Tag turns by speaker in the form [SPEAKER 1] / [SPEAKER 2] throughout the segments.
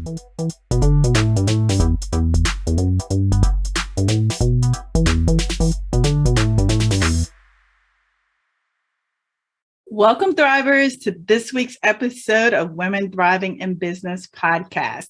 [SPEAKER 1] Welcome, Thrivers, to this week's episode of Women Thriving in Business podcast.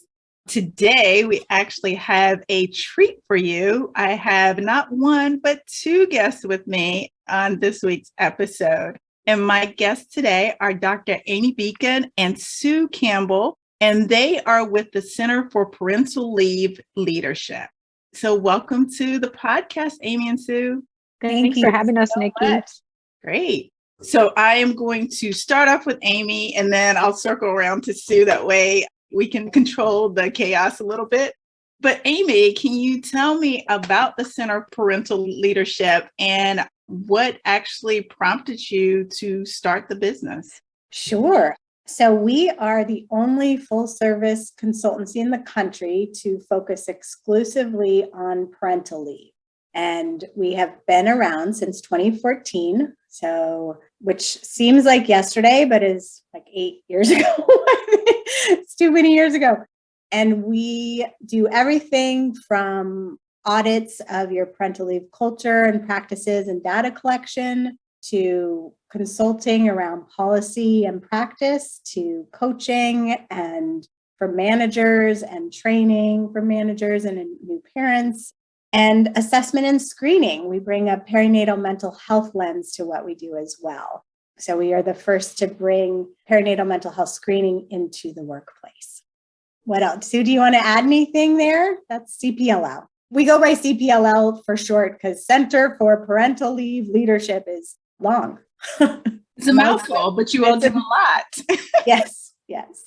[SPEAKER 1] Today, we actually have a treat for you. I have not one, but two guests with me on this week's episode. And my guests today are Dr. Amy Beacom and Sue Campbell, and they are with the Center for Parental Leave Leadership. So welcome to the podcast, Amy and Sue.
[SPEAKER 2] Thanks for having us, Nikki.
[SPEAKER 1] Great. So I am going to start off with Amy, and then I'll circle around to Sue. That way we can control the chaos a little bit. But Amy, can you tell me about the Center for Parental Leadership and what actually prompted you to start the business?
[SPEAKER 2] Sure. So we are the only full-service consultancy in the country to focus exclusively on parental leave. And we have been around since 2014, which seems like yesterday, but is like 8 years ago. It's too many years ago. And we do everything from audits of your parental leave culture and practices and data collection, to consulting around policy and practice, to coaching and for managers and training for managers and new parents, and assessment and screening. We bring a perinatal mental health lens to what we do as well. So we are the first to bring perinatal mental health screening into the workplace. What else? Sue, do you want to add anything there? That's CPLL. We go by CPLL for short because Center for Parental Leave Leadership is long.
[SPEAKER 1] It's a mouthful, but you all do a lot.
[SPEAKER 2] Yes,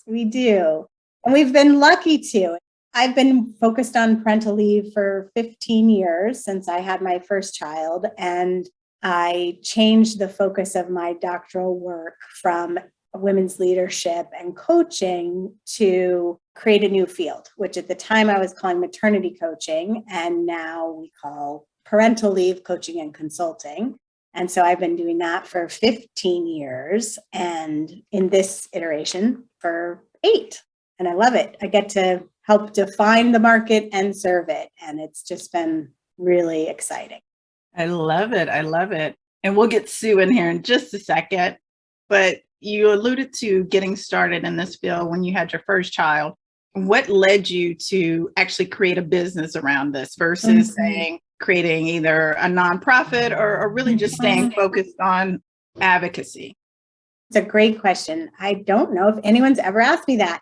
[SPEAKER 2] we do. And we've been lucky to. I've been focused on parental leave for 15 years since I had my first child, and I changed the focus of my doctoral work from women's leadership and coaching to create a new field, which at the time I was calling maternity coaching, and now we call parental leave coaching and consulting. And so I've been doing that for 15 years, and in this iteration for 8. And I love it. I get to help define the market and serve it. And it's just been really exciting.
[SPEAKER 1] I love it. And we'll get Sue in here in just a second. But you alluded to getting started in this field when you had your first child. What led you to actually create a business around this versus creating either a nonprofit or really just staying focused on advocacy?
[SPEAKER 2] It's a great question. I don't know if anyone's ever asked me that.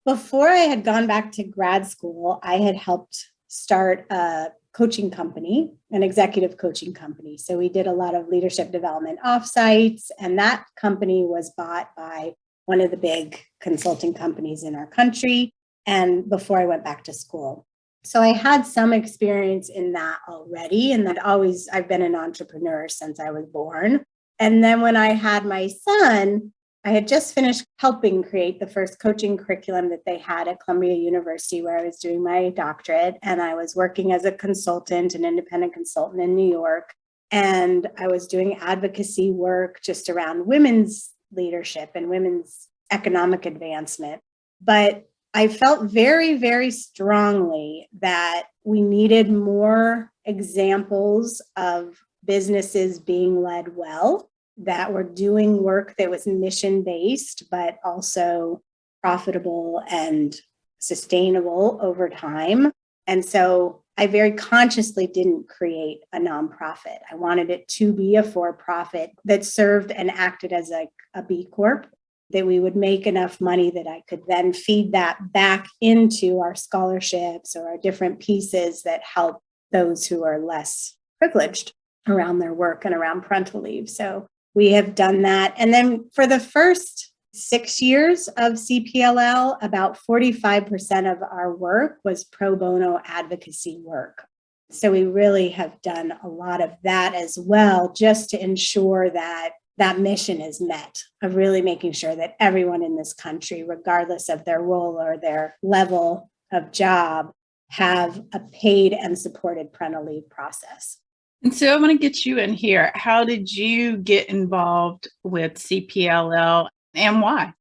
[SPEAKER 2] Before I had gone back to grad school, I had helped start a coaching company, an executive coaching company. So we did a lot of leadership development offsites, and that company was bought by one of the big consulting companies in our country. And before I went back to school. So I had some experience in that already. And I've been an entrepreneur since I was born. And then when I had my son, I had just finished helping create the first coaching curriculum that they had at Columbia University, where I was doing my doctorate. And I was working as a consultant, an independent consultant in New York. And I was doing advocacy work just around women's leadership and women's economic advancement. But I felt very, very strongly that we needed more examples of businesses being led well, that were doing work that was mission-based, but also profitable and sustainable over time. And so I very consciously didn't create a nonprofit. I wanted it to be a for-profit that served and acted as a B Corp, that we would make enough money that I could then feed that back into our scholarships or our different pieces that help those who are less privileged around their work and around parental leave. So we have done that. And then for the first 6 years of CPLL, about 45% of our work was pro bono advocacy work. So we really have done a lot of that as well, just to ensure that that mission is met, of really making sure that everyone in this country, regardless of their role or their level of job, have a paid and supported parental leave process.
[SPEAKER 1] And so I want to get you in here. How did you get involved with CPLL and why?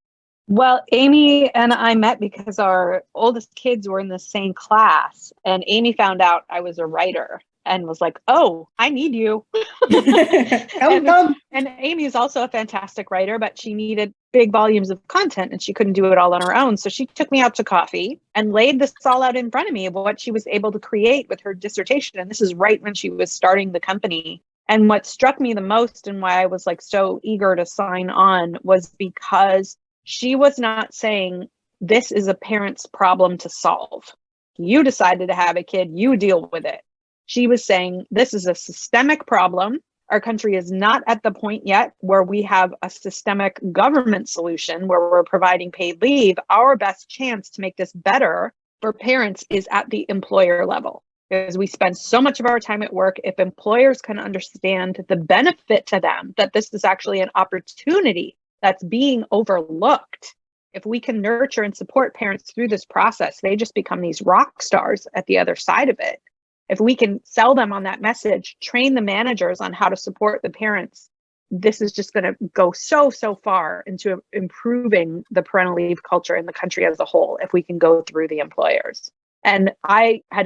[SPEAKER 3] Well, Amy and I met because our oldest kids were in the same class, and Amy found out I was a writer and was like, "Oh, I need you."
[SPEAKER 2] Come.
[SPEAKER 3] And Amy is also a fantastic writer, but she needed big volumes of content and she couldn't do it all on her own. So she took me out to coffee and laid this all out in front of me of what she was able to create with her dissertation. And this is right when she was starting the company. And what struck me the most and why I was like so eager to sign on was because she was not saying, this is a parent's problem to solve. You decided to have a kid, you deal with it. She was saying, this is a systemic problem. Our country is not at the point yet where we have a systemic government solution where we're providing paid leave. Our best chance to make this better for parents is at the employer level, because we spend so much of our time at work. If employers can understand the benefit to them, that this is actually an opportunity that's being overlooked. If we can nurture and support parents through this process, they just become these rock stars at the other side of it. If we can sell them on that message, train the managers on how to support the parents, this is just going to go so far into improving the parental leave culture in the country as a whole, if we can go through the employers. And I had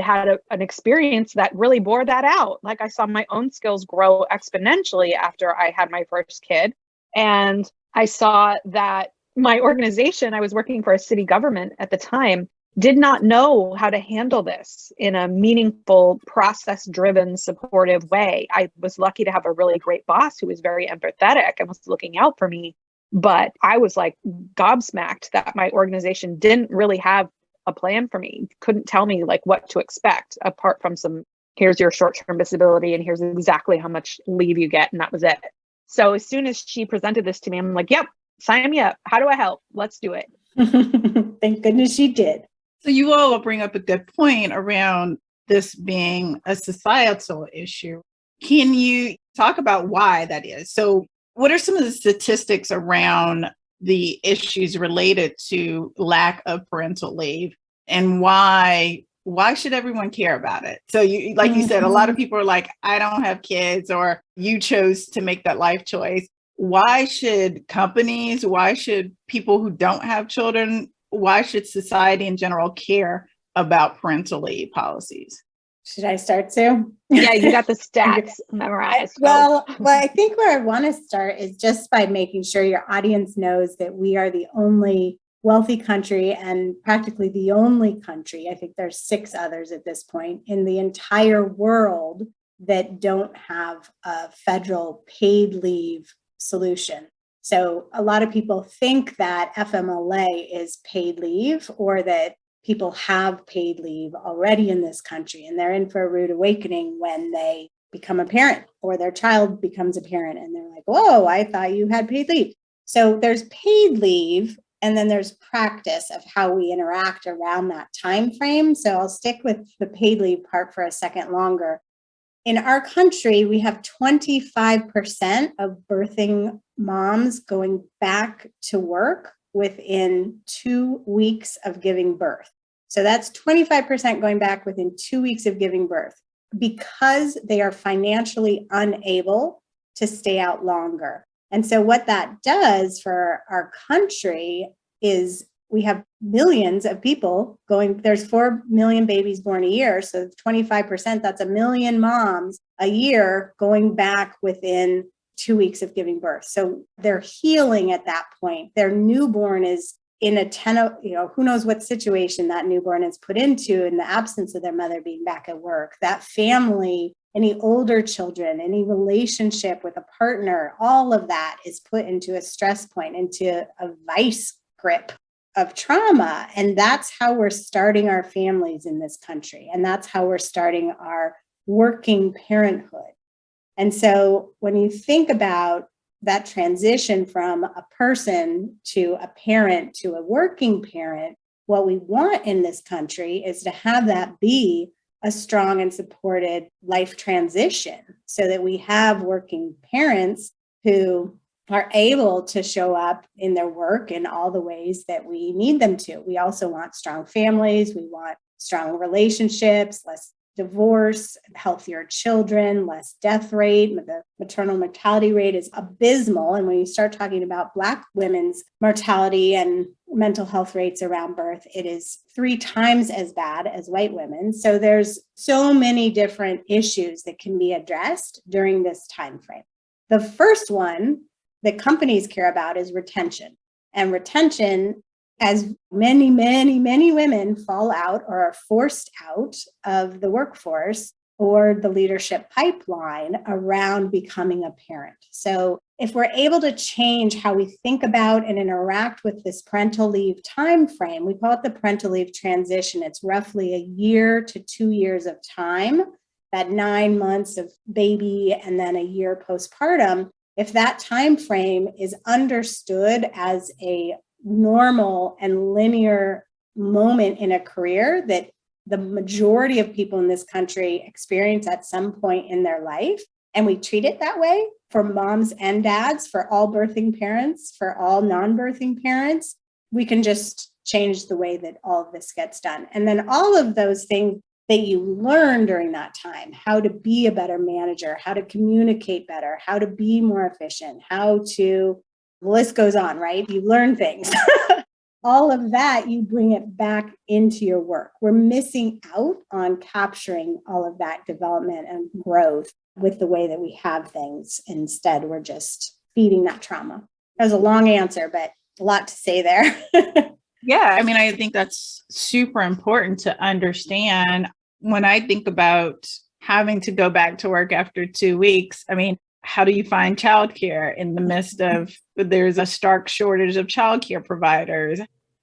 [SPEAKER 3] an experience that really bore that out. Like, I saw my own skills grow exponentially after I had my first kid. And I saw that my organization, I was working for a city government at the time, did not know how to handle this in a meaningful, process-driven, supportive way. I was lucky to have a really great boss who was very empathetic and was looking out for me. But I was like gobsmacked that my organization didn't really have a plan for me, couldn't tell me like what to expect, apart from some, here's your short-term disability and here's exactly how much leave you get. And that was it. So as soon as she presented this to me, I'm like, yep, sign me up. How do I help? Let's do it.
[SPEAKER 2] Thank goodness she did.
[SPEAKER 1] So you all bring up a good point around this being a societal issue. Can you talk about why that is? So what are some of the statistics around the issues related to lack of parental leave, and why should everyone care about it? So you, like you said, a lot of people are like, I don't have kids, or you chose to make that life choice. Why should companies, why should people who don't have children, why should society in general care about parental leave policies?
[SPEAKER 2] Should I start, Sue?
[SPEAKER 3] Yeah, you got the stats memorized.
[SPEAKER 2] Well, I think where I want to start is just by making sure your audience knows that we are the only wealthy country, and practically the only country, I think there's 6 others at this point, in the entire world that don't have a federal paid leave solution. So a lot of people think that FMLA is paid leave, or that people have paid leave already in this country, and they're in for a rude awakening when they become a parent or their child becomes a parent, and they're like, whoa, I thought you had paid leave. So there's paid leave, and then there's practice of how we interact around that time frame. So I'll stick with the paid leave part for a second longer. In our country, we have 25% of birthing moms going back to work within 2 weeks of giving birth. So that's 25% going back within 2 weeks of giving birth, because they are financially unable to stay out longer. And so what that does for our country is we have millions of people going, there's 4 million babies born a year. So 25%, that's 1 million moms a year going back within 2 weeks of giving birth. So they're healing at that point. Their newborn is in a who knows what situation that newborn is put into in the absence of their mother being back at work. That family, any older children, any relationship with a partner, all of that is put into a stress point, into a vice grip of trauma. And that's how we're starting our families in this country. And that's how we're starting our working parenthood. And so when you think about that transition from a person to a parent to a working parent, what we want in this country is to have that be a strong and supported life transition, so that we have working parents who are able to show up in their work in all the ways that we need them to. We also want strong families. We want strong relationships, less divorce, healthier children, less death rate. The maternal mortality rate is abysmal. And when you start talking about Black women's mortality and mental health rates around birth, it is 3 times as bad as white women. So there's so many different issues that can be addressed during this time frame. The first one that companies care about is retention. And retention, as many, many, many women fall out or are forced out of the workforce or the leadership pipeline around becoming a parent. So if we're able to change how we think about and interact with this parental leave time frame, we call it the parental leave transition. It's roughly a year to 2 years of time, that 9 months of baby and then a year postpartum. If that time frame is understood as a normal and linear moment in a career that the majority of people in this country experience at some point in their life, and we treat it that way for moms and dads, for all birthing parents, for all non-birthing parents, we can just change the way that all of this gets done. And then all of those things that you learn during that time, how to be a better manager, how to communicate better, how to be more efficient, how to, the list goes on, right? You learn things. All of that, you bring it back into your work. We're missing out on capturing all of that development and growth with the way that we have things. Instead, we're just feeding that trauma. That was a long answer, but a lot to say there.
[SPEAKER 1] Yeah, I mean, I think that's super important to understand. When I think about having to go back to work after 2 weeks, I mean, how do you find childcare in the midst of, there's a stark shortage of childcare providers?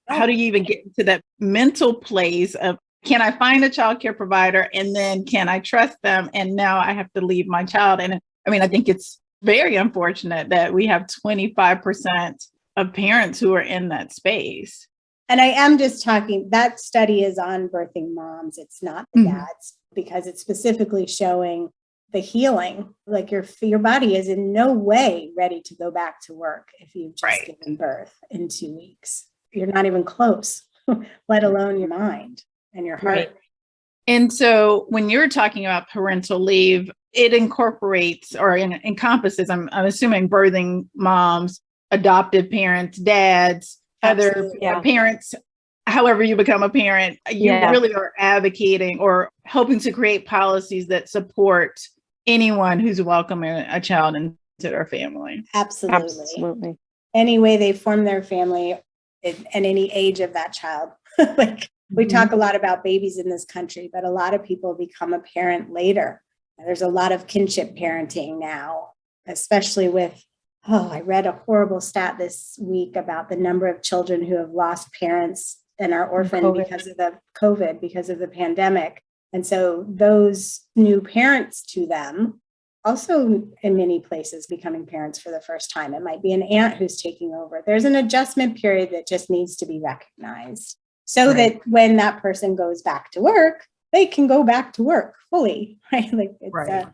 [SPEAKER 1] How do you even get to that mental place of, can I find a childcare provider and then can I trust them? And now I have to leave my child. And I mean, I think it's very unfortunate that we have 25% of parents who are in that space.
[SPEAKER 2] And I am just talking, that study is on birthing moms. It's not the dads, because it's specifically showing the healing. Like your body is in no way ready to go back to work if you've just given birth in 2 weeks. You're not even close, let alone your mind and your heart.
[SPEAKER 1] Right. And so when you're talking about parental leave, it incorporates or encompasses, I'm assuming, birthing moms, adoptive parents, dads, other parents, however you become a parent. You really are advocating or hoping to create policies that support anyone who's welcoming a child into their family.
[SPEAKER 2] Absolutely. Any way they form their family and any age of that child. Like we talk a lot about babies in this country, but a lot of people become a parent later. There's a lot of kinship parenting now, especially with, I read a horrible stat this week about the number of children who have lost parents and are orphaned because of the COVID, because of the pandemic. And so those new parents to them, also in many places becoming parents for the first time. It might be an aunt who's taking over. There's an adjustment period that just needs to be recognized so that when that person goes back to work, they can go back to work fully, right? Like it's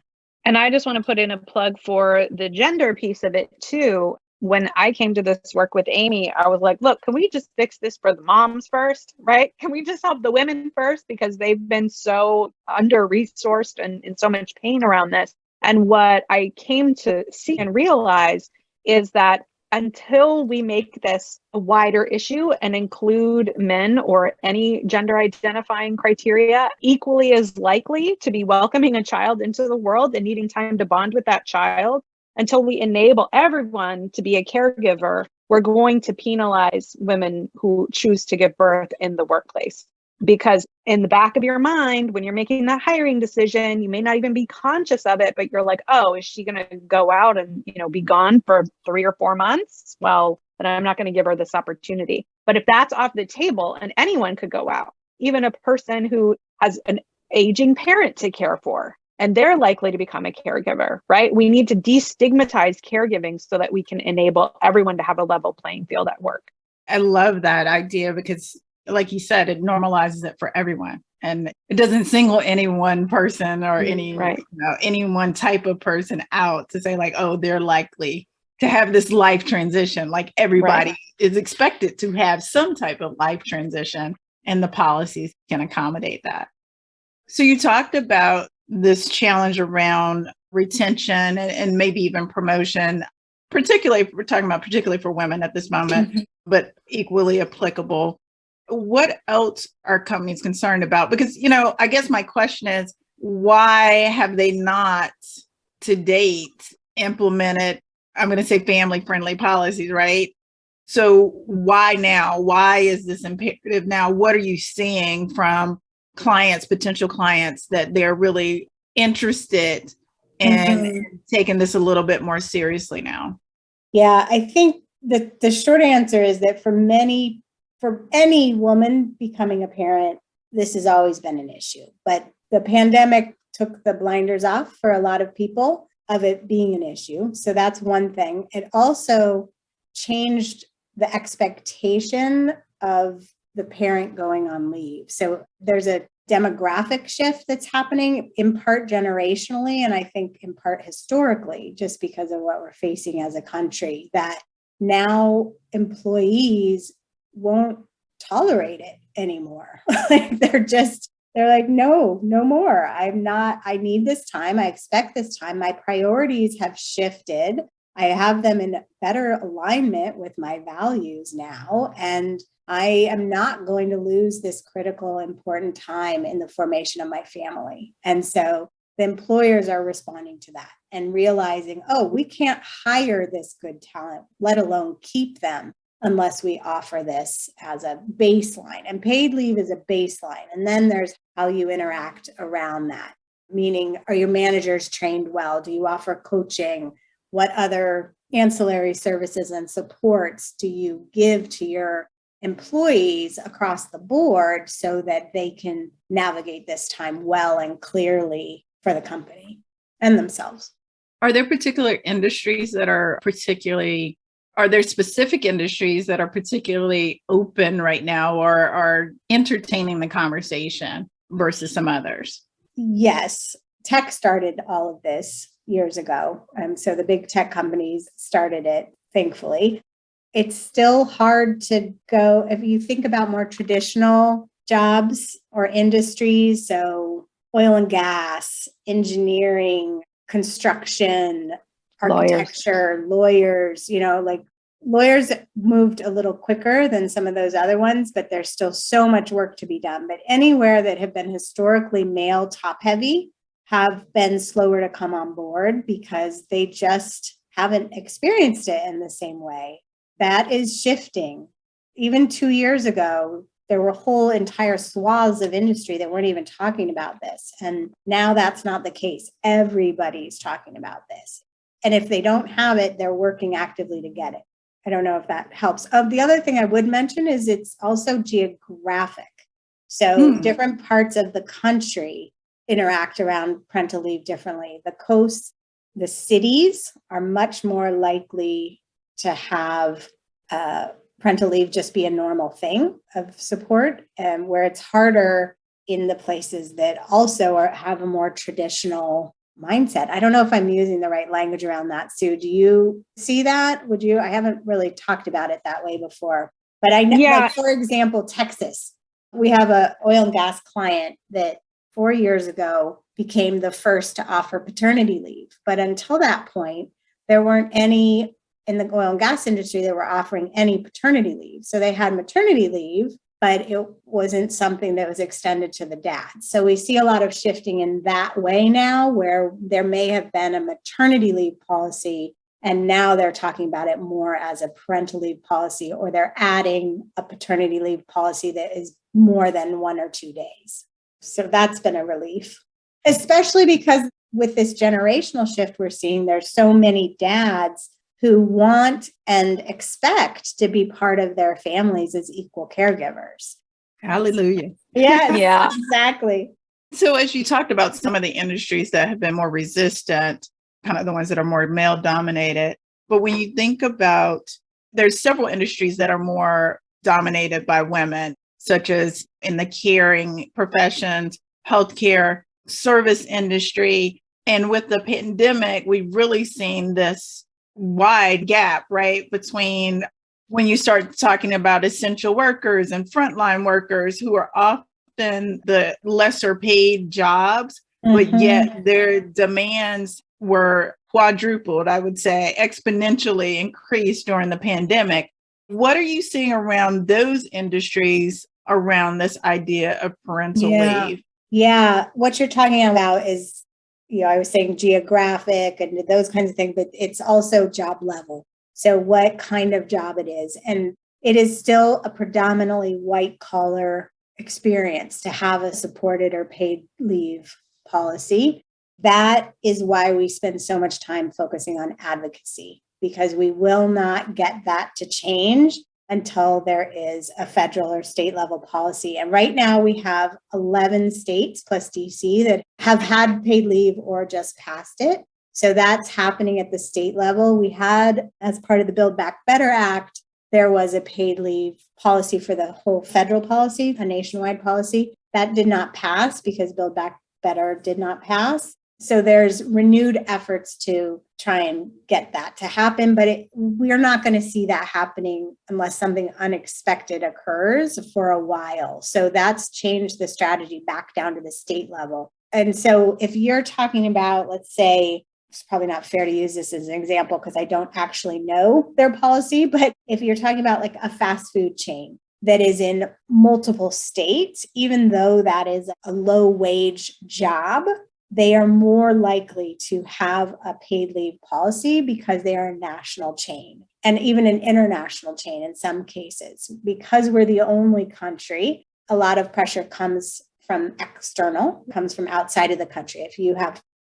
[SPEAKER 3] And I just want to put in a plug for the gender piece of it too. When I came to this work with Amy, I was like, look, can we just fix this for the moms first, right? Can we just help the women first? Because they've been so under-resourced and in so much pain around this. And what I came to see and realize is that until we make this a wider issue and include men or any gender identifying criteria equally as likely to be welcoming a child into the world and needing time to bond with that child, until we enable everyone to be a caregiver, we're going to penalize women who choose to give birth in the workplace. Because in the back of your mind, when you're making that hiring decision, you may not even be conscious of it, but you're like, oh, is she going to go out and, be gone for 3 or 4 months? Well, then I'm not going to give her this opportunity. But if that's off the table and anyone could go out, even a person who has an aging parent to care for, and they're likely to become a caregiver, right? We need to destigmatize caregiving so that we can enable everyone to have a level playing field at work.
[SPEAKER 1] I love that idea because, like you said, it normalizes it for everyone. And it doesn't single any one person or any one type of person out to say like, oh, they're likely to have this life transition. Like everybody is expected to have some type of life transition, and the policies can accommodate that. So you talked about this challenge around retention and maybe even promotion, particularly, we're talking about particularly for women at this moment, but equally applicable. What else are companies concerned about? Because, I guess my question is, why have they not to date implemented, I'm going to say family friendly policies, right? So why now? Why is this imperative now? What are you seeing from clients, potential clients, that they're really interested in taking this a little bit more seriously now?
[SPEAKER 2] Yeah, I think the short answer is that for any woman becoming a parent, this has always been an issue. But the pandemic took the blinders off for a lot of people of it being an issue. So that's one thing. It also changed the expectation of the parent going on leave. So there's a demographic shift that's happening, in part generationally, and I think in part historically, just because of what we're facing as a country, that now employees won't tolerate it anymore. They're like, no more. I need this time. I expect this time. My priorities have shifted. I have them in better alignment with my values now. And I am not going to lose this critical, important time in the formation of my family. And so the employers are responding to that and realizing, we can't hire this good talent, let alone keep them, unless we offer this as a baseline. And paid leave is a baseline. And then there's how you interact around that. Meaning, are your managers trained well? Do you offer coaching? What other ancillary services and supports do you give to your employees across the board so that they can navigate this time well and clearly for the company and themselves?
[SPEAKER 1] Are there particular industries that are specific industries that are particularly open right now or are entertaining the conversation versus some others?
[SPEAKER 2] Yes. Tech started all of this years ago. So the big tech companies started it, thankfully. It's still hard to go, if you think about more traditional jobs or industries, so oil and gas, engineering, construction, architecture, lawyers, lawyers moved a little quicker than some of those other ones, but there's still so much work to be done. But anywhere that have been historically male top heavy have been slower to come on board because they just haven't experienced it in the same way. That is shifting. Even 2 years ago, there were whole entire swaths of industry that weren't even talking about this. And now that's not the case. Everybody's talking about this. And if they don't have it, they're working actively to get it. I don't know if that helps. The other thing I would mention is it's also geographic. So different parts of the country interact around parental leave differently. The coasts, the cities are much more likely to have parental leave just be a normal thing of support, and where it's harder in the places that also have a more traditional mindset. I don't know if I'm using the right language around that, Sue. Do you see that? I haven't really talked about it that way before, but I know, like, for example, Texas, we have an oil and gas client that 4 years ago became the first to offer paternity leave. But until that point, there weren't any in the oil and gas industry that were offering any paternity leave. So they had maternity leave, but it wasn't something that was extended to the dad. So we see a lot of shifting in that way now, where there may have been a maternity leave policy, and now they're talking about it more as a parental leave policy, or they're adding a paternity leave policy that is more than 1 or 2 days. So that's been a relief, especially because with this generational shift we're seeing, there's so many dads who want and expect to be part of their families as equal caregivers.
[SPEAKER 1] Hallelujah.
[SPEAKER 2] Yes, yeah, exactly.
[SPEAKER 1] So as you talked about some of the industries that have been more resistant, kind of the ones that are more male dominated, but when you think about, there's several industries that are more dominated by women, such as in the caring professions, healthcare, service industry. And with the pandemic, we've really seen this wide gap, right, between when you start talking about essential workers and frontline workers who are often often the lesser paid jobs, but yet their demands were quadrupled, I would say, exponentially increased during the pandemic. What are you seeing around those industries around this idea of parental leave?
[SPEAKER 2] Yeah. What you're talking about is, I was saying geographic and those kinds of things, but it's also job level. So what kind of job it is. And it is still a predominantly white collar experience to have a supported or paid leave policy. That is why we spend so much time focusing on advocacy, because we will not get that to change until there is a federal or state level policy. And right now we have 11 states plus DC that have had paid leave or just passed it. So that's happening at the state level. We had, as part of the Build Back Better Act, there was a paid leave policy for the whole federal policy, a nationwide policy. That did not pass because Build Back Better did not pass. So there's renewed efforts to try and get that to happen, but we're not going to see that happening unless something unexpected occurs for a while. So that's changed the strategy back down to the state level. And so if you're talking about, let's say, it's probably not fair to use this as an example because I don't actually know their policy, but if you're talking about like a fast food chain that is in multiple states, even though that is a low wage job, they are more likely to have a paid leave policy because they are a national chain and even an international chain in some cases. Because we're the only country, a lot of pressure comes from external, comes from outside of the country.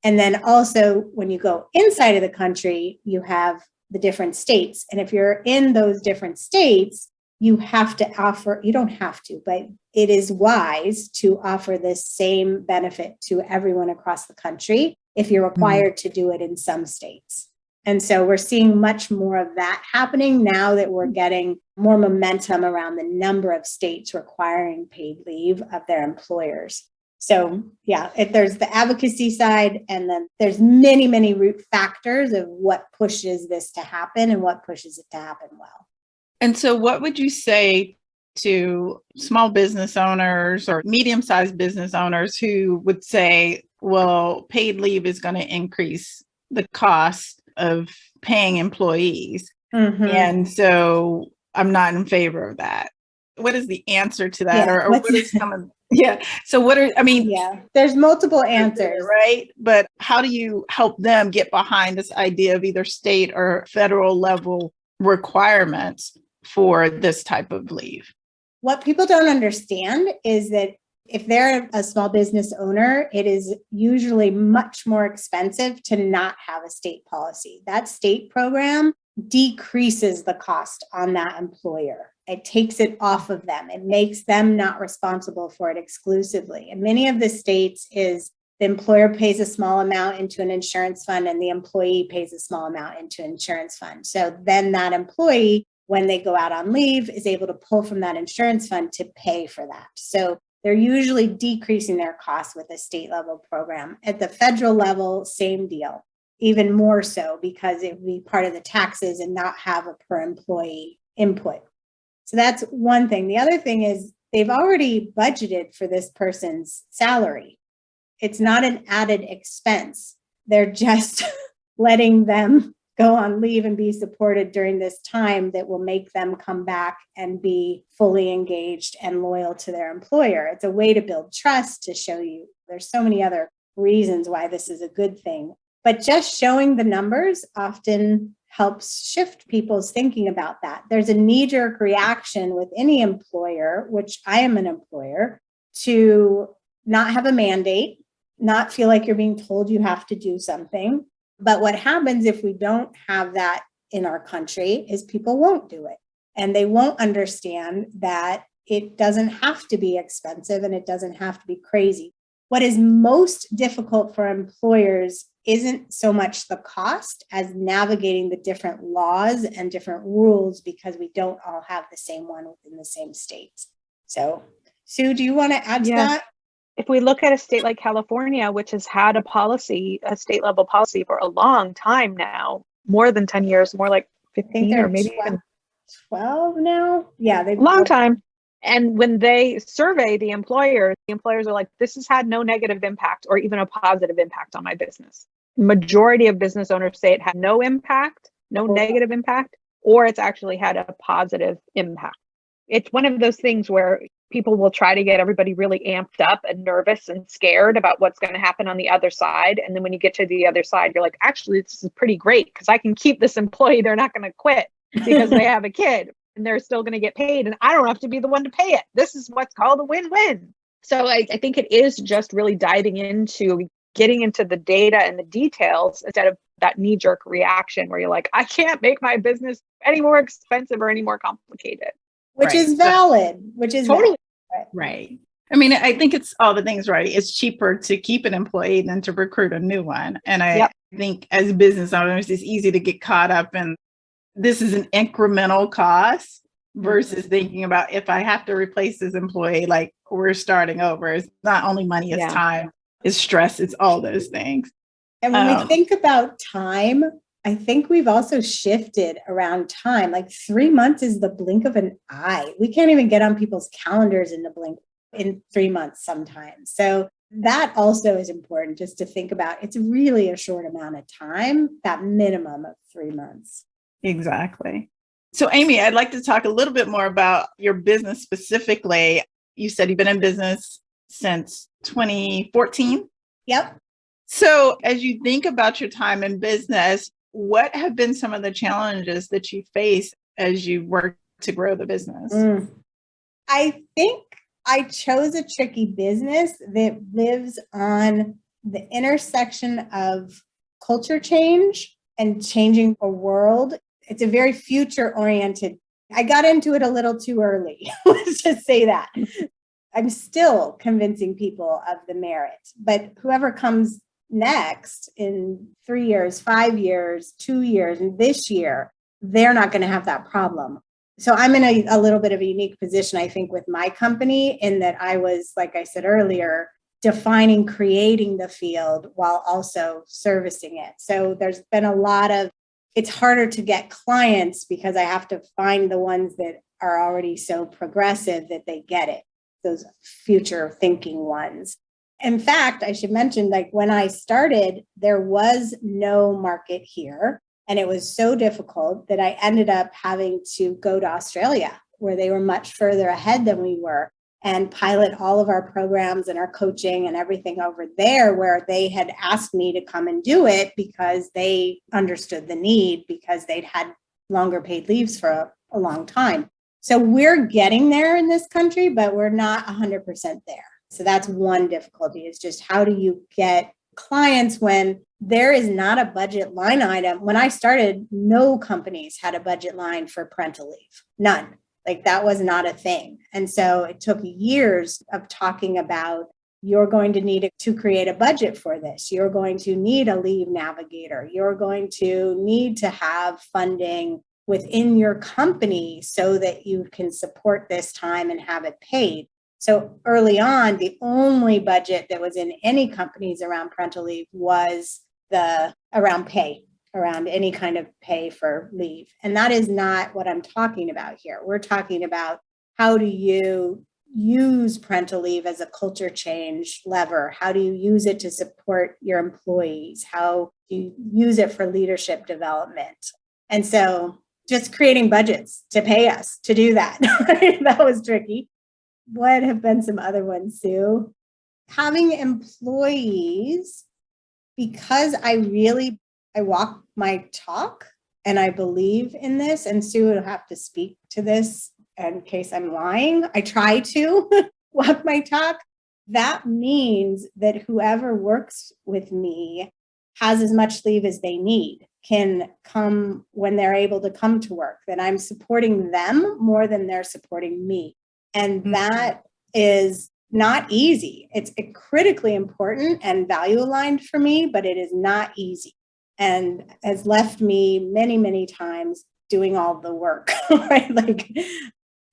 [SPEAKER 2] And then also when you go inside of the country, you have the different states. And if you're in those different states, you have to offer, you don't have to, but it is wise to offer this same benefit to everyone across the country if you're required to do it in some states. And so we're seeing much more of that happening now that we're getting more momentum around the number of states requiring paid leave of their employers. So yeah, there's the advocacy side, and then there's many, many root factors of what pushes this to happen and what pushes it to happen well.
[SPEAKER 1] And so what would you say to small business owners or medium-sized business owners who would say, well, paid leave is going to increase the cost of paying employees. And so I'm not in favor of that. What is the answer to that? Or what is some of, so
[SPEAKER 2] there's multiple answers,
[SPEAKER 1] right? But how do you help them get behind this idea of either state or federal level requirements for this type of leave?
[SPEAKER 2] What people don't understand is that if they're a small business owner, it is usually much more expensive to not have a state policy. That state program decreases the cost on that employer. It takes it off of them. It makes them not responsible for it exclusively. And many of the states is the employer pays a small amount into an insurance fund and the employee pays a small amount into an insurance fund. So then that employee, when they go out on leave, is able to pull from that insurance fund to pay for that. So they're usually decreasing their costs with a state level program. At the federal level, same deal, even more so because it would be part of the taxes and not have a per employee input. So that's one thing. The other thing is they've already budgeted for this person's salary. It's not an added expense. They're just letting them go on leave and be supported during this time that will make them come back and be fully engaged and loyal to their employer. It's a way to build trust, to show you there's so many other reasons why this is a good thing. But just showing the numbers often helps shift people's thinking about that. There's a knee-jerk reaction with any employer, which I am an employer, to not have a mandate, not feel like you're being told you have to do something. But what happens if we don't have that in our country is people won't do it. And they won't understand that it doesn't have to be expensive and it doesn't have to be crazy. What is most difficult for employers isn't so much the cost as navigating the different laws and different rules because we don't all have the same one within the same states. So, Sue, do you want to add to that?
[SPEAKER 3] If we look at a state like California, which has had a state level policy for a long time now, more than 10 years, more like 15 or maybe
[SPEAKER 2] 12 now. Yeah,
[SPEAKER 3] long time. And when they survey the employers are like, this has had no negative impact or even a positive impact on my business. Majority of business owners say it had no impact, no negative impact, or it's actually had a positive impact. It's one of those things where people will try to get everybody really amped up and nervous and scared about what's going to happen on the other side. And then when you get to the other side, you're like, actually, this is pretty great because I can keep this employee. They're not going to quit because they have a kid and they're still going to get paid. And I don't have to be the one to pay it. This is what's called a win-win. So I think it is just really diving into getting into the data and the details instead of that knee-jerk reaction where you're like, I can't make my business any more expensive or any more complicated.
[SPEAKER 2] Which is valid,
[SPEAKER 3] totally
[SPEAKER 2] valid.
[SPEAKER 1] Right. I mean, I think it's all the things, right? It's cheaper to keep an employee than to recruit a new one. And I think as business owners, it's easy to get caught up in this is an incremental cost versus thinking about if I have to replace this employee, like we're starting over. It's not only money, it's time, it's stress, it's all those things.
[SPEAKER 2] And when we think about time, I think we've also shifted around time. Like 3 months is the blink of an eye. We can't even get on people's calendars in 3 months sometimes. So that also is important just to think about. It's really a short amount of time, that minimum of 3 months.
[SPEAKER 1] Exactly. So Amy, I'd like to talk a little bit more about your business specifically. You said you've been in business since 2014.
[SPEAKER 2] Yep.
[SPEAKER 1] So as you think about your time in business, what have been some of the challenges that you face as you work to grow the business?
[SPEAKER 2] I think I chose a tricky business that lives on the intersection of culture change and changing a world. It's a very future-oriented. I got into it a little too early. Let's just say that. I'm still convincing people of the merit, but whoever comes next in 3 years, 5 years, 2 years, and this year, they're not going to have that problem. So I'm in a little bit of a unique position, I think, with my company in that I was, like I said earlier, defining, creating the field while also servicing it. So there's been a lot of, it's harder to get clients because I have to find the ones that are already so progressive that they get it, those future thinking ones. In fact, I should mention, like when I started, there was no market here. And it was so difficult that I ended up having to go to Australia, where they were much further ahead than we were, and pilot all of our programs and our coaching and everything over there, where they had asked me to come and do it because they understood the need, because they'd had longer paid leaves for a long time. So we're getting there in this country, but we're not 100% there. So that's one difficulty, is just how do you get clients when there is not a budget line item. When I started, no companies had a budget line for parental leave, none. Like that was not a thing. And so it took years of talking about, you're going to need to create a budget for this. You're going to need a leave navigator. You're going to need to have funding within your company so that you can support this time and have it paid. So early on, the only budget that was in any companies around parental leave was around pay, around any kind of pay for leave. And that is not what I'm talking about here. We're talking about, how do you use parental leave as a culture change lever? How do you use it to support your employees? How do you use it for leadership development? And so just creating budgets to pay us to do that. That was tricky. What have been some other ones, Sue? Having employees, because I walk my talk and I believe in this, and Sue will have to speak to this in case I'm lying. I try to walk my talk. That means that whoever works with me has as much leave as they need, can come when they're able to come to work, that I'm supporting them more than they're supporting me. And that is not easy. It's critically important and value aligned for me, but it is not easy and has left me many, many times doing all the work, right?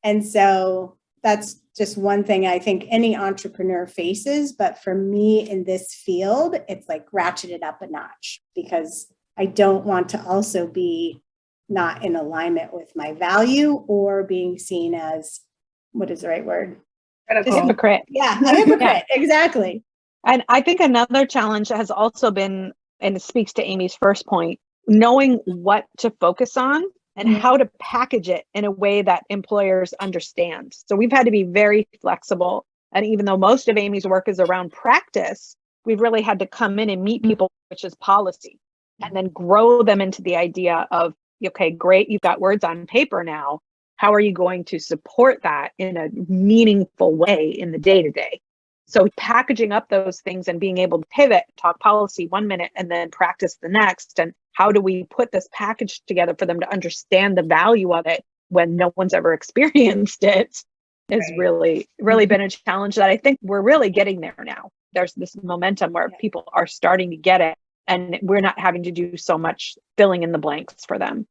[SPEAKER 2] And so that's just one thing I think any entrepreneur faces. But for me in this field, it's like ratcheted up a notch, because I don't want to also be not in alignment with my value or being seen as what is the right word?
[SPEAKER 3] Hypocrite.
[SPEAKER 2] Yeah, a hypocrite. Exactly.
[SPEAKER 3] And I think another challenge has also been, and it speaks to Amy's first point, knowing what to focus on and how to package it in a way that employers understand. So we've had to be very flexible. And even though most of Amy's work is around practice, we've really had to come in and meet people, which is policy, and then grow them into the idea of, okay, great, you've got words on paper now. How are you going to support that in a meaningful way in the day-to-day? So packaging up those things and being able to pivot, talk policy 1 minute and then practice the next. And how do we put this package together for them to understand the value of it when no one's ever experienced it is really been a challenge that I think we're really getting there now. There's this momentum where people are starting to get it, and we're not having to do so much filling in the blanks for them.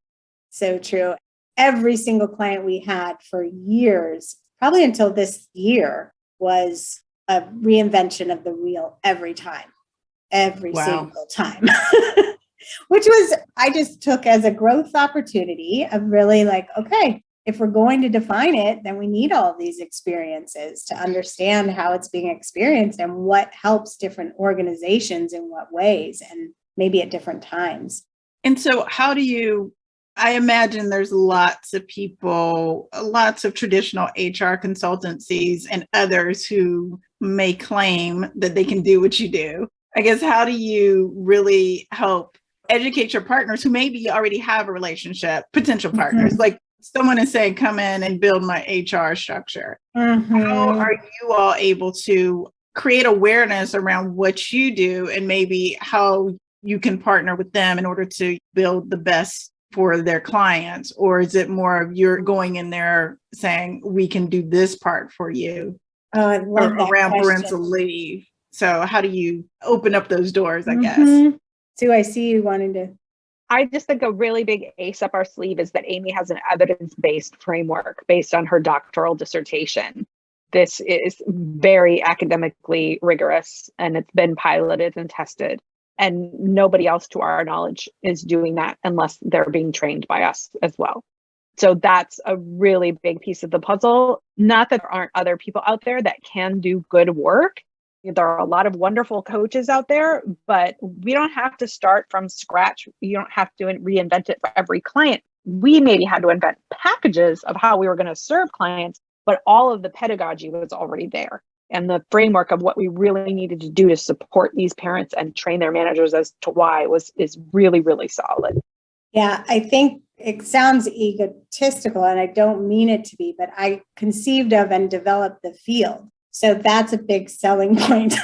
[SPEAKER 2] So true. Every single client we had for years, probably until this year, was a reinvention of the wheel every single time, which was, I just took as a growth opportunity of really like, okay, if we're going to define it, then we need all of these experiences to understand how it's being experienced and what helps different organizations in what ways and maybe at different times.
[SPEAKER 1] And so how do you, I imagine there's lots of people, lots of traditional HR consultancies and others who may claim that they can do what you do. I guess, how do you really help educate your partners who maybe already have a relationship, potential partners? Like someone is saying, come in and build my HR structure. How are you all able to create awareness around what you do and maybe how you can partner with them in order to build the best for their clients? Or is it more of you're going in there saying, we can do this part for you?
[SPEAKER 2] Oh, I love that
[SPEAKER 1] around
[SPEAKER 2] question.
[SPEAKER 1] parental leave. So how do you open up those doors, I guess?
[SPEAKER 2] Sue, I see you wanting to.
[SPEAKER 3] I just think a really big ace up our sleeve is that Amy has an evidence-based framework based on her doctoral dissertation. This is very academically rigorous, and it's been piloted and tested. And nobody else, to our knowledge, is doing that unless they're being trained by us as well. So that's a really big piece of the puzzle. Not that there aren't other people out there that can do good work. There are a lot of wonderful coaches out there, but we don't have to start from scratch. You don't have to reinvent it for every client. We maybe had to invent packages of how we were going to serve clients, but all of the pedagogy was already there. And the framework of what we really needed to do to support these parents and train their managers as to why is really, really solid.
[SPEAKER 2] Yeah, I think it sounds egotistical, and I don't mean it to be, but I conceived of and developed the field. So that's a big selling point.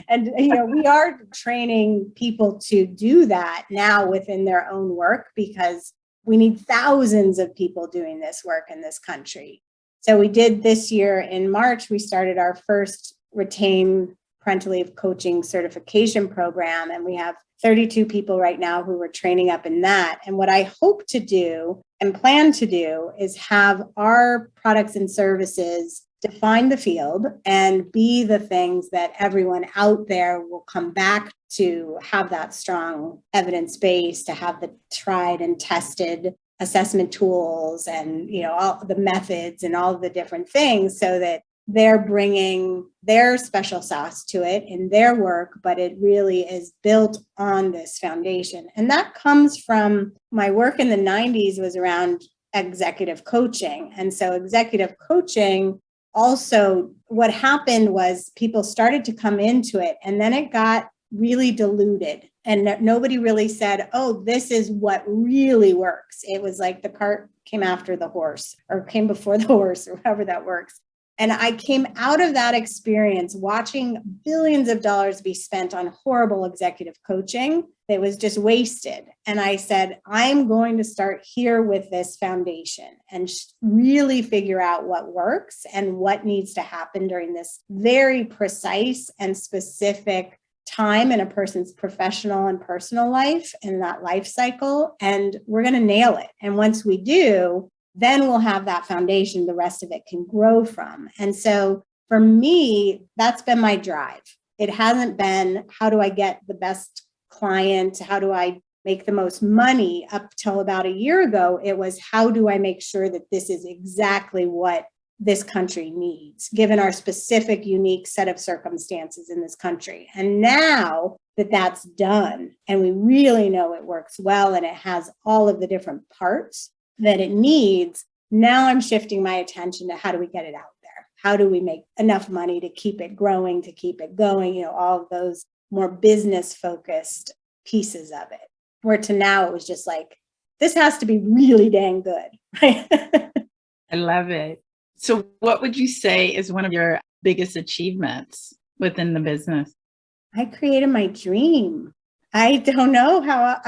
[SPEAKER 2] And, we are training people to do that now within their own work because we need thousands of people doing this work in this country. So we did this year in March, we started our first Retain Parental Leave Coaching certification program. And we have 32 people right now who are training up in that. And what I hope to do and plan to do is have our products and services define the field and be the things that everyone out there will come back to, have that strong evidence base, to have the tried and tested assessment tools and, all the methods and all the different things, so that they're bringing their special sauce to it in their work, but it really is built on this foundation. And that comes from my work in the 90s was around executive coaching. And so executive coaching, also what happened was people started to come into it and then it got really diluted and nobody really said, oh, this is what really works. It was like the cart came after the horse or came before the horse or however that works. And I came out of that experience watching billions of dollars be spent on horrible executive coaching that was just wasted. And I said, I'm going to start here with this foundation and really figure out what works and what needs to happen during this very precise and specific time in a person's professional and personal life and that life cycle. And we're going to nail it. And once we do, then we'll have that foundation the rest of it can grow from. And so for me, that's been my drive. It hasn't been, how do I get the best client? How do I make the most money? Up till about a year ago, it was, how do I make sure that this is exactly what this country needs, given our specific, unique set of circumstances in this country. And now that that's done, and we really know it works well, and it has all of the different parts that it needs, now I'm shifting my attention to how do we get it out there? How do we make enough money to keep it growing, to keep it going? All of those more business focused pieces of it. Where to now it was just like, this has to be really dang good, right?
[SPEAKER 1] I love it. So what would you say is one of your biggest achievements within the business?
[SPEAKER 2] I created my dream. I don't know how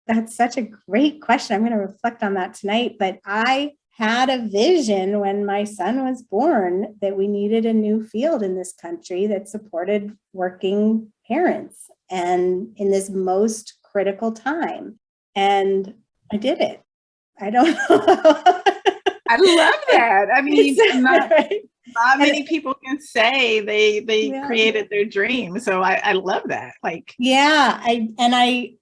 [SPEAKER 2] that's such a great question. I'm going to reflect on that tonight, but I had a vision when my son was born that we needed a new field in this country that supported working parents and in this most critical time. And I did it. I don't know.
[SPEAKER 1] I love that. I mean, not
[SPEAKER 2] right?
[SPEAKER 1] many people can say they created their dream. So I love that.
[SPEAKER 2] I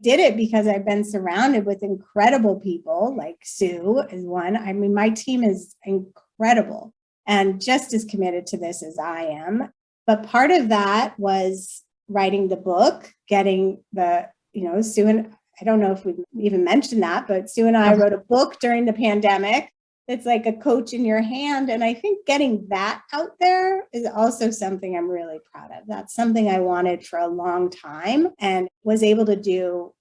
[SPEAKER 2] did it because I've been surrounded with incredible people, like Sue is one. I mean, my team is incredible and just as committed to this as I am. But part of that was writing the book, getting Sue and I don't know if we even mentioned that, but Sue and I wrote a book during the pandemic. It's like a coach in your hand. And I think getting that out there is also something I'm really proud of. That's something I wanted for a long time and was able to do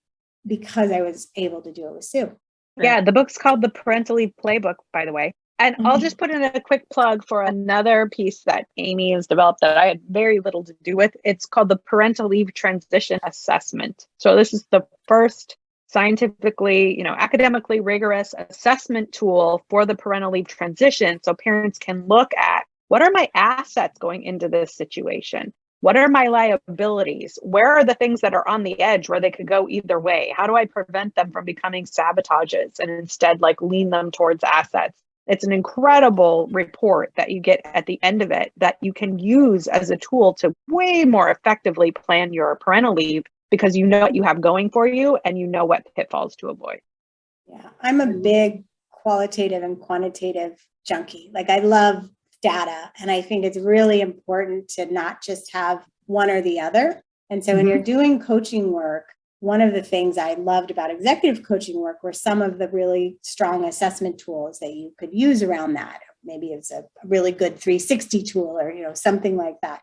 [SPEAKER 2] because I was able to do it with Sue.
[SPEAKER 3] Yeah, the book's called The Parental Leave Playbook, by the way. And I'll just put in a quick plug for another piece that Amy has developed that I had very little to do with. It's called the Parental Leave Transition Assessment. So this is the first scientifically, academically rigorous assessment tool for the parental leave transition. So parents can look at, what are my assets going into this situation? What are my liabilities? Where are the things that are on the edge where they could go either way? How do I prevent them from becoming sabotages and instead lean them towards assets? It's an incredible report that you get at the end of it that you can use as a tool to way more effectively plan your parental leave because you know what you have going for you and you know what pitfalls to avoid.
[SPEAKER 2] Yeah, I'm a big qualitative and quantitative junkie. I love data, and I think it's really important to not just have one or the other. And so when you're doing coaching work, one of the things I loved about executive coaching work were some of the really strong assessment tools that you could use around that. Maybe it's a really good 360 tool or, something like that.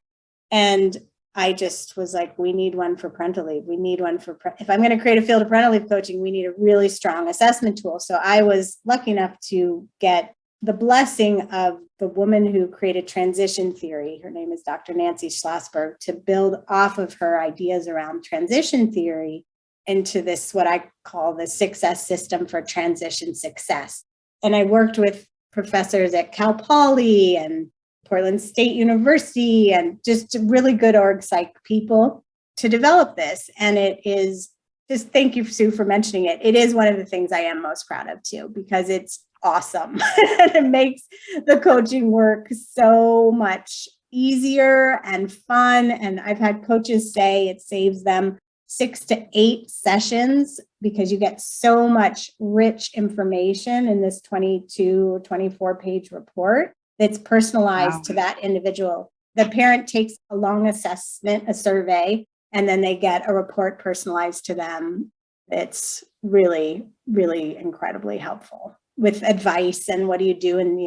[SPEAKER 2] And I just was like, we need one for parental leave. We need one for, if I'm going to create a field of parental leave coaching, we need a really strong assessment tool. So I was lucky enough to get the blessing of the woman who created transition theory. Her name is Dr. Nancy Schlossberg, to build off of her ideas around transition theory into this, what I call the success system for transition success. And I worked with professors at Cal Poly and Portland State University and just really good org psych people to develop this. And it is just, thank you, Sue, for mentioning it. It is one of the things I am most proud of too, because it's awesome. And it makes the coaching work so much easier and fun. And I've had coaches say it saves them 6 to 8 sessions because you get so much rich information in this 22 or 24 page report that's personalized to that individual. The parent takes a long assessment, a survey, and then they get a report personalized to them. It's really, really incredibly helpful with advice and what do you do and,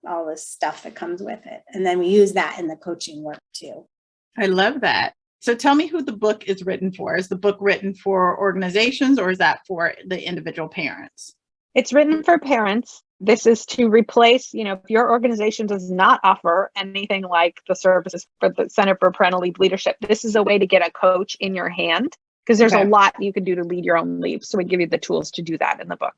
[SPEAKER 2] all this stuff that comes with it. And then we use that in the coaching work too.
[SPEAKER 1] I love that. So tell me who the book is written for. Is the book written for organizations or is that for the individual parents?
[SPEAKER 3] It's written for parents. This is to replace, if your organization does not offer anything like the services for the Center for Parental Leave Leadership, this is a way to get a coach in your hand because there's a lot you can do to lead your own leave. So we give you the tools to do that in the book.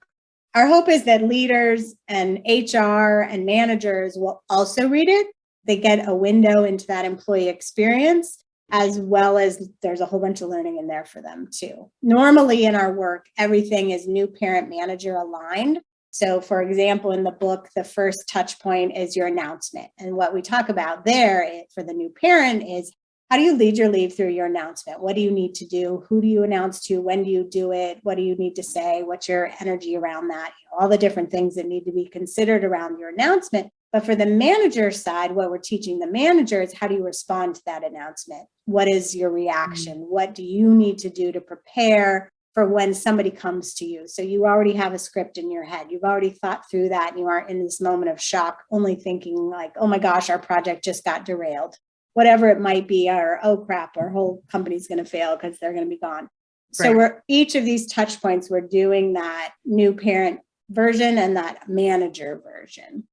[SPEAKER 2] Our hope is that leaders and HR and managers will also read it. They get a window into that employee experience, as well as there's a whole bunch of learning in there for them too. Normally in our work, everything is new parent manager aligned. So for example, in the book, the first touch point is your announcement. And what we talk about there for the new parent is, how do you lead your leave through your announcement? What do you need to do? Who do you announce to? When do you do it? What do you need to say? What's your energy around that? All the different things that need to be considered around your announcement. But for the manager side, what we're teaching the manager is how do you respond to that announcement? What is your reaction? What do you need to do to prepare for when somebody comes to you? So you already have a script in your head. You've already thought through that, and you aren't in this moment of shock, only thinking like, oh my gosh, our project just got derailed. Whatever it might be, or oh crap, our whole company's going to fail because they're going to be gone. So we're each of these touch points, we're doing that new parent version and that manager version.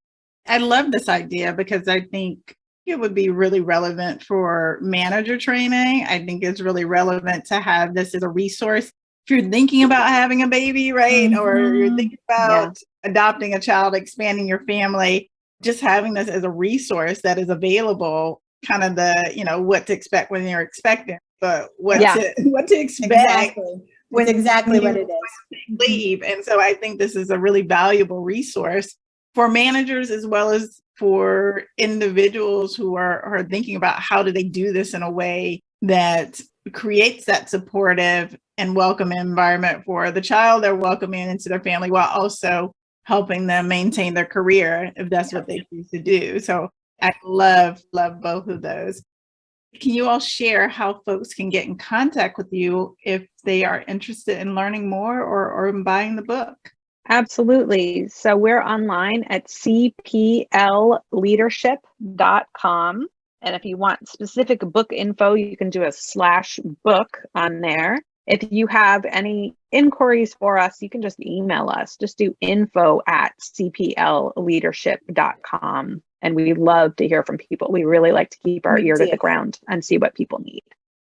[SPEAKER 1] I love this idea because I think it would be really relevant for manager training. I think it's really relevant to have this as a resource. If you're thinking about having a baby, right? Or you're thinking about adopting a child, expanding your family, just having this as a resource that is available, kind of the, what to expect when you're expecting, but what to expect.
[SPEAKER 2] When exactly what it is.
[SPEAKER 1] Leave. And so I think this is a really valuable resource for managers as well as for individuals who are thinking about how do they do this in a way that creates that supportive and welcoming environment for the child they're welcoming into their family, while also helping them maintain their career if that's what they choose to do. So I love both of those. Can you all share how folks can get in contact with you if they are interested in learning more or in buying the book?
[SPEAKER 3] Absolutely. So we're online at cplleadership.com. And if you want specific book info, you can do a /book on there. If you have any inquiries for us, you can just email us. Just do info@cplleadership.com. And we love to hear from people. We really like to keep our ear to the ground and see what people need.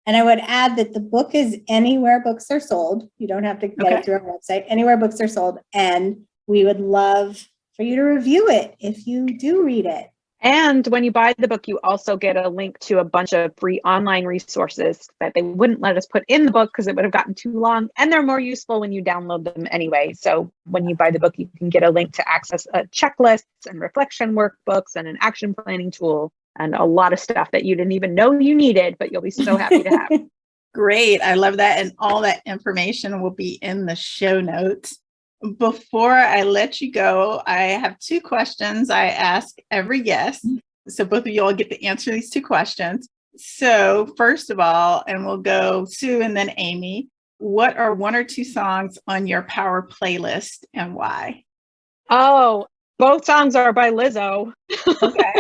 [SPEAKER 2] And I would add that the book is anywhere books are sold. You don't have to get it through our website. Anywhere books are sold. And we would love for you to review it if you do read it.
[SPEAKER 3] And when you buy the book, you also get a link to a bunch of free online resources that they wouldn't let us put in the book because it would have gotten too long. And they're more useful when you download them anyway. So when you buy the book, you can get a link to access checklists and reflection workbooks and an action planning tool and a lot of stuff that you didn't even know you needed, but you'll be so happy to have.
[SPEAKER 1] Great. I love that. And all that information will be in the show notes. Before I let you go, I have 2 questions I ask every guest. So both of you all get to answer these 2 questions. So first of all, and we'll go Sue and then Amy, what are 1 or 2 songs on your power playlist and why?
[SPEAKER 3] Oh, both songs are by Lizzo.
[SPEAKER 1] Okay.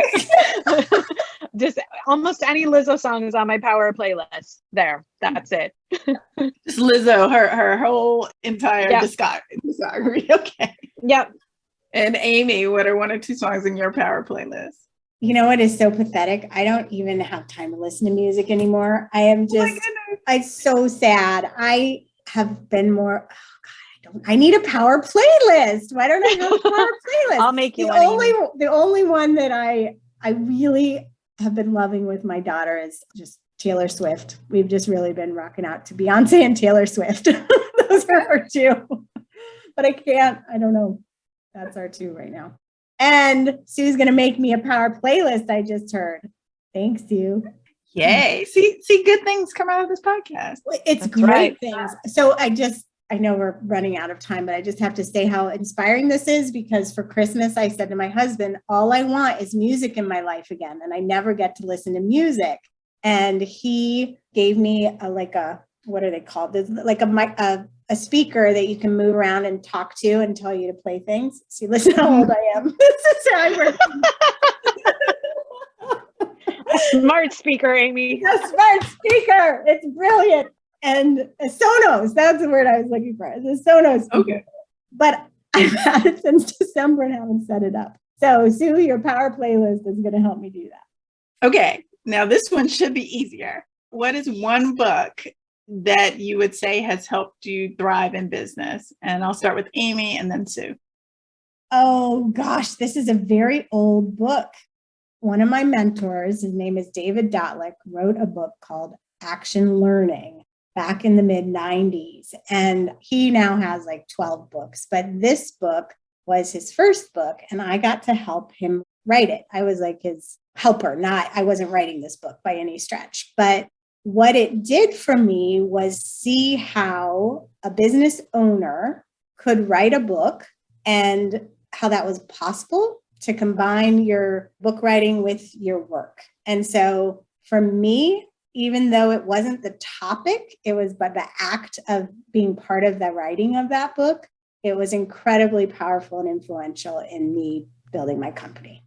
[SPEAKER 3] Just almost any Lizzo song is on my power playlist. There, that's it.
[SPEAKER 1] Just Lizzo, her whole entire discography. Okay.
[SPEAKER 3] Yep.
[SPEAKER 1] And Amy, what are 1 or 2 songs in your power playlist?
[SPEAKER 2] You know what is so pathetic? I don't even have time to listen to music anymore. I am just, I'm so sad. I have been more, I need a power playlist. Why don't I have a power playlist?
[SPEAKER 3] I'll make you
[SPEAKER 2] the only one that I really have been loving with my daughter is just Taylor Swift. We've just really been rocking out to Beyonce and Taylor Swift. Those are our 2. But I don't know. That's our 2 right now. And Sue's going to make me a power playlist, I just heard. Thanks, Sue.
[SPEAKER 1] Yay. See, good things come out of this podcast.
[SPEAKER 2] It's
[SPEAKER 3] That's
[SPEAKER 2] great things. So I know we're running out of time, but I just have to say how inspiring this is, because for Christmas, I said to my husband, all I want is music in my life again. And I never get to listen to music. And he gave me what are they called? There's like a speaker that you can move around and talk to and tell you to play things. See, listen how old I am. This is how I work.
[SPEAKER 3] A smart speaker, Amy.
[SPEAKER 2] A smart speaker. It's brilliant. And a Sonos, that's the word I was looking for. The Sonos.
[SPEAKER 1] Okay.
[SPEAKER 2] But I've had it since December and haven't set it up. So Sue, your power playlist is going to help me do that.
[SPEAKER 1] Okay. Now this one should be easier. What is 1 book that you would say has helped you thrive in business? And I'll start with Amy and then Sue.
[SPEAKER 2] Oh gosh, this is a very old book. One of my mentors, his name is David Dotlick, wrote a book called Action Learning back in the mid-90s. And he now has like 12 books, but this book was his first book and I got to help him write it. I was like his helper, I wasn't writing this book by any stretch, but what it did for me was see how a business owner could write a book and how that was possible to combine your book writing with your work. And so for me, even though it wasn't the topic, it was but the act of being part of the writing of that book, it was incredibly powerful and influential in me building my company.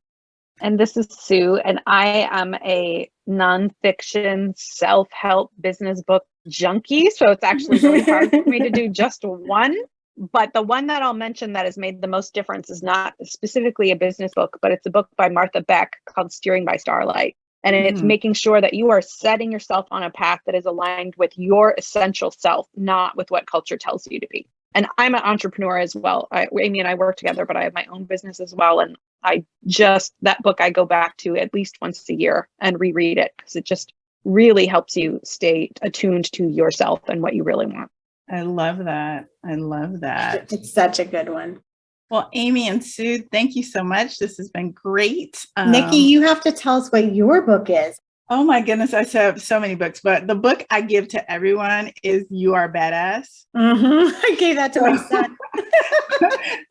[SPEAKER 3] And this is Sue, and I am a nonfiction self-help business book junkie. So it's actually really hard for me to do just one. But the one that I'll mention that has made the most difference is not specifically a business book, but it's a book by Martha Beck called Steering by Starlight. And it's making sure that you are setting yourself on a path that is aligned with your essential self, not with what culture tells you to be. And I'm an entrepreneur as well. Amy and I work together, but I have my own business as well. And that book I go back to at least once a year and reread it because it just really helps you stay attuned to yourself and what you really want.
[SPEAKER 1] I love that. I love that.
[SPEAKER 2] It's such a good one.
[SPEAKER 1] Well, Amy and Sue, thank you so much. This has been great.
[SPEAKER 2] Nikki, you have to tell us what your book is.
[SPEAKER 1] Oh my goodness, I have so many books, but the book I give to everyone is You Are Badass.
[SPEAKER 2] I gave that to my son.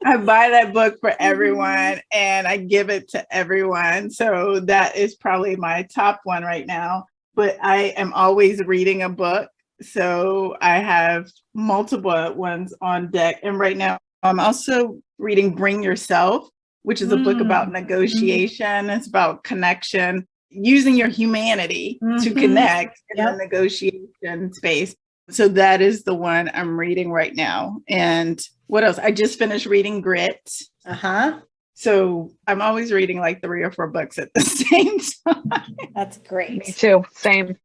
[SPEAKER 1] I buy that book for everyone and I give it to everyone. So that is probably my top one right now. But I am always reading a book. So I have multiple ones on deck. And right now I'm also reading Bring Yourself, which is a book about negotiation. It's about connection, using your humanity to connect in the negotiation space. So that is the one I'm reading right now. And what else? I just finished reading Grit. So I'm always reading like 3 or 4 books at the same time.
[SPEAKER 2] That's great.
[SPEAKER 3] Me too. Same.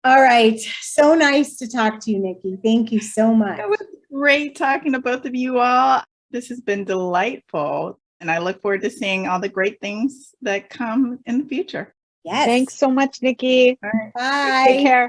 [SPEAKER 2] All right. So nice to talk to you, Nikki. Thank you so much.
[SPEAKER 1] It was great talking to both of you all. This has been delightful. And I look forward to seeing all the great things that come in the future.
[SPEAKER 2] Yes.
[SPEAKER 3] Thanks so much, Nikki.
[SPEAKER 1] All right.
[SPEAKER 2] Bye.
[SPEAKER 3] Take care.